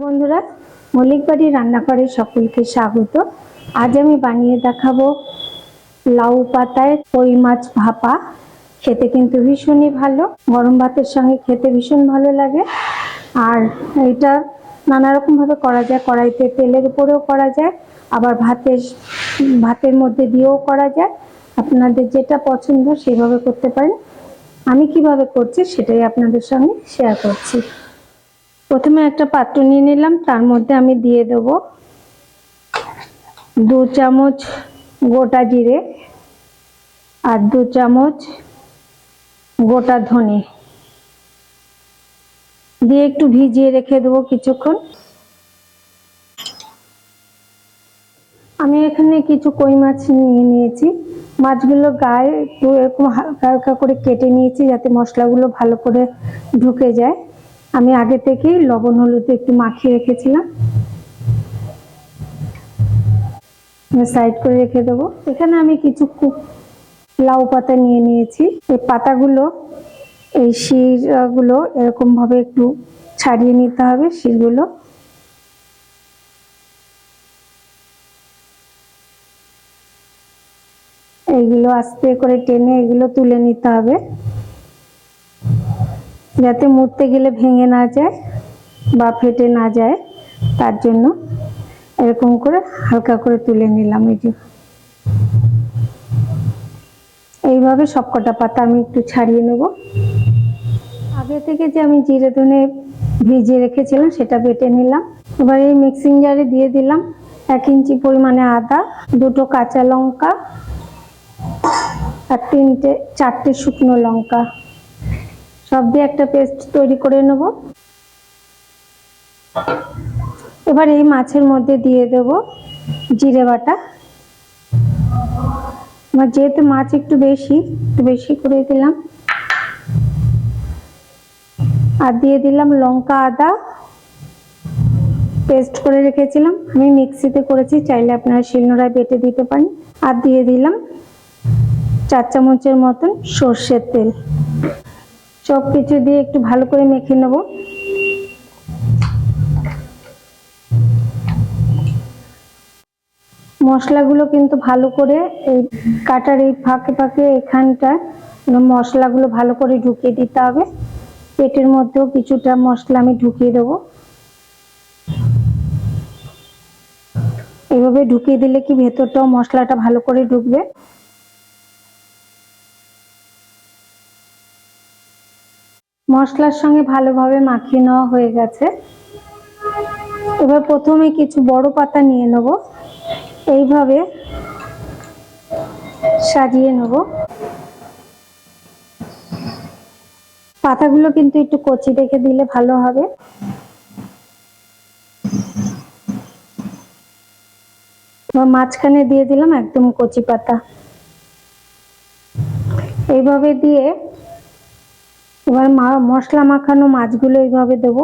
বন্ধুরা, মল্লিক বাড়ি রান্নাঘরে সকলকে স্বাগত। আজ আমি বানিয়ে দেখাবো লাউ পাতায় কই মাছ ভাপা। খেতে কিন্তু ভীষণই ভালো, গরম ভাতের সঙ্গে খেতে ভীষণ ভালো লাগে। আর এটা নানা রকম ভাবে করা যায়, কড়াইতে তেলের উপরেও করা যায়, আবার ভাতের মধ্যে দিয়েও করা যায়। আপনাদের যেটা পছন্দ সেভাবে করতে পারেন। আমি কিভাবে করছি সেটাই আপনাদের সঙ্গে শেয়ার করছি। প্রথমে একটা পাত্র নিয়ে নিলাম, তার মধ্যে আমি দিয়ে দেব 2 চামচ গোটা জিরে আর 2 চামচ গোটা ধনে দিয়ে একটু ভিজিয়ে রেখে দেবো কিছুক্ষণ। আমি এখানে কিছু কই মাছ নিয়ে নিয়েছি। মাছগুলো গায়ে একটু এরকম হালকা হালকা করে কেটে নিয়েছি যাতে মশলাগুলো ভালো করে ঢুকে যায়। আমি আগে থেকেই লবণ হলুদ একটু মাখিয়ে রেখেছিলাম, সাইড করে রেখে দেবো। এখানে আমি কিছু লাউ পাতা নিয়ে নিয়েছি। এই পাতাগুলো, এই শিরগুলো এরকম ভাবে একটু ছাড়িয়ে নিতে হবে। শিরগুলো এইগুলো আস্তে করে টেনে এগুলো তুলে নিতে হবে যাতে মুড়তে গেলে ভেঙে না যায় বা ফেটে না যায়। তার জন্য এরকম করে হালকা করে তুলে নিলাম। এইভাবে সবকটা পাতা আমি একটু ছাড়িয়ে নেব। আগে থেকে যে আমি জিরে ধনে ভিজিয়ে রেখেছিলাম সেটা বেটে নিলাম। এবার এই মিক্সিং জারে দিয়ে দিলাম 1 ইঞ্চি পরিমাণে আদা, 2টো কাঁচা লঙ্কা আর 4টে শুকনো লঙ্কা, সব দিয়ে একটা পেস্ট তৈরি করে নেব। এবার এই মাছের মধ্যে দিয়ে দেব জিরে বাটা। আমার যেহেতু মাছ একটু বেশি করে দিলাম। আর দিয়ে দিলাম লঙ্কা আদা পেস্ট করে রেখেছিলাম, আমি মিক্সিতে করেছি, চাইলে আপনারা শিলনোড়ায় বেটে দিতে পারেন। আর দিয়ে দিলাম 4 চামচের মতন সর্ষের তেল। সব কিছু দিয়ে একটু ভালো করে মেখে নেব। মশলাগুলো কিন্তু ভালো করে এই কাটার এই ফাঁকে ফাঁকে এখানটায় মশলাগুলো ভালো করে ঢুকিয়ে দিতে হবে। পেটের মধ্যেও কিছুটা মশলা আমি ঢুকিয়ে দেবো। এইভাবে ঢুকিয়ে দিলে কি ভেতরটাও মশলাটা ভালো করে ঢুকবে। মশলার সঙ্গে ভালোভাবে মাখিয়ে নেওয়া হয়ে গেছে। এবার প্রথমে কিছু বড় পাতা নিয়ে নেব, এইভাবে সাজিয়ে নেব। পাতাগুলো কিন্তু একটু কচি রেখে দিলে ভালো হবে। মাঝখানে দিয়ে দিলাম একদম কচি পাতা। এইভাবে দিয়ে এবার মশলা মাখানো মাছগুলো এইভাবে দেবো।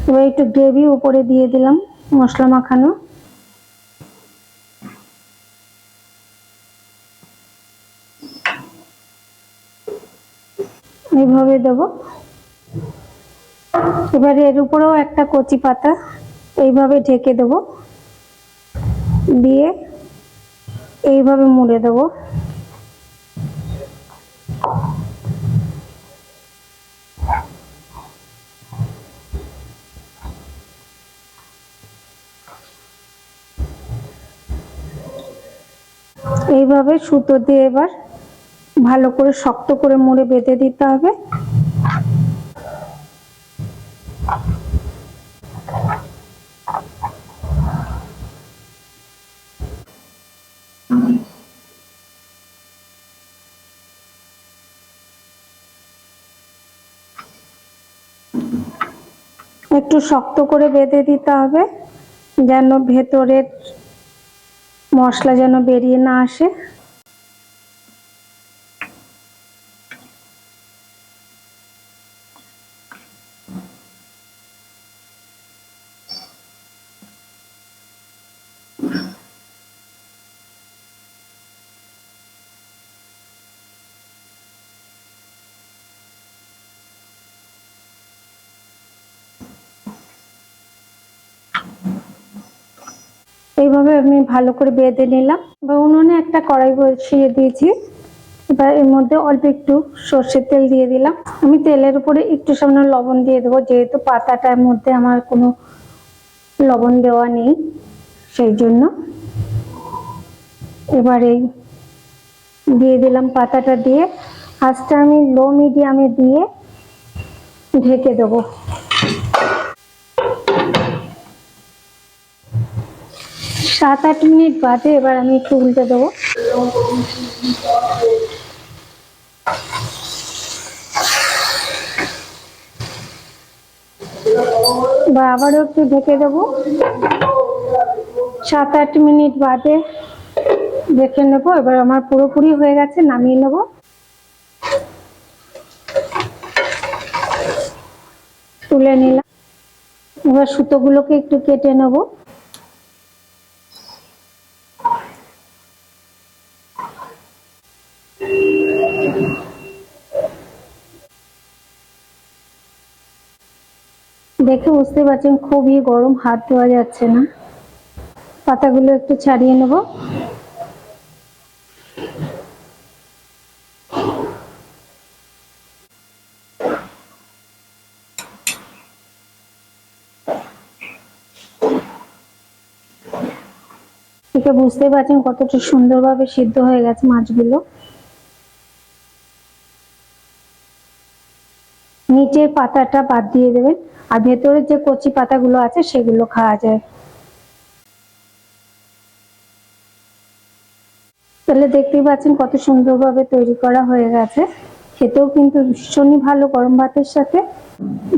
এবার একটু গ্রেভি উপরে দিয়ে দিলাম মশলা মাখানো। এইভাবে দেবো। এবারে এর উপরেও একটা কচি পাতা এইভাবে ঢেকে দেবো, দিয়ে এইভাবে মুড়ে দেবো। এইভাবে সুতো দিয়ে এবার ভালো করে শক্ত করে মুড়ে বেঁধে দিতে হবে। একটু শক্ত করে বেঁধে দিতে হবে যেন ভেতরের মশলা যেন বেরিয়ে না আসে। এইভাবে আমি ভালো করে বেঁধে নিলাম। এবার উনুনে একটা কড়াই বসিয়ে দিয়েছি। এবার এর মধ্যে অল্প একটু সর্ষের তেল দিয়ে দিলাম। আমি তেলের উপরে একটু সামান্য লবণ দিয়ে দেবো, যেহেতু পাতাটার মধ্যে আমার কোনো লবণ দেওয়া নেই, সেই জন্য। এবার এই দিয়ে দিলাম পাতাটা, দিয়ে আঁচটা আমি লো মিডিয়ামে দিয়ে ঢেকে দেবো। 7-8 মিনিট বাদে এবার আমি একটু উল্টে দেবো। বা আবারও একটু ঢেকে দেবো। 7-8 মিনিট বাদে দেখে নেবো। এবার আমার পুরোপুরি হয়ে গেছে, নামিয়ে নেবো। তুলে নিলাম। এবার সুতোগুলোকে একটু কেটে নেবো। দেখে বুঝতে পারছেন খুবই গরম, হাত ধোয়া যাচ্ছে না। পাতাগুলো একটু ছাড়িয়ে নেব। দেখে বুঝতে পারছেন কতটা সুন্দরভাবে সিদ্ধ হয়ে গেছে মাছগুলো। নিচের পাতাটা বাদ দিয়ে দেবেন, আর ভেতরের যে কচি পাতাগুলো আছে সেগুলো খাওয়া যায়। তাহলে দেখতেই পাচ্ছেন কত সুন্দরভাবে তৈরি করা হয়ে গেছে। খেতেও কিন্তু ভীষণই ভালো গরম ভাতের সাথে।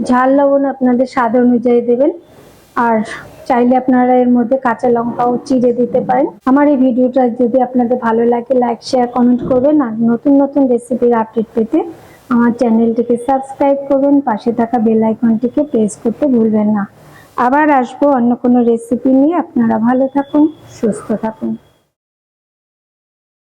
ঝাল লবণ আপনাদের স্বাদ অনুযায়ী দেবেন, আর চাইলে আপনারা এর মধ্যে কাঁচা লঙ্কাও চিড়ে দিতে পারেন। আমার এই ভিডিওটা যদি আপনাদের ভালো লাগে, লাইক শেয়ার কমেন্ট করবেন, আর নতুন নতুন রেসিপির আপডেট পেতে আমার চ্যানেলটিকে সাবস্ক্রাইব করবেন। পাশে থাকা বেল আইকনটিকে প্রেস করতে ভুলবেন না। আবার আসবো অন্য কোনো রেসিপি নিয়ে। আপনারা ভালো থাকুন, সুস্থ থাকুন।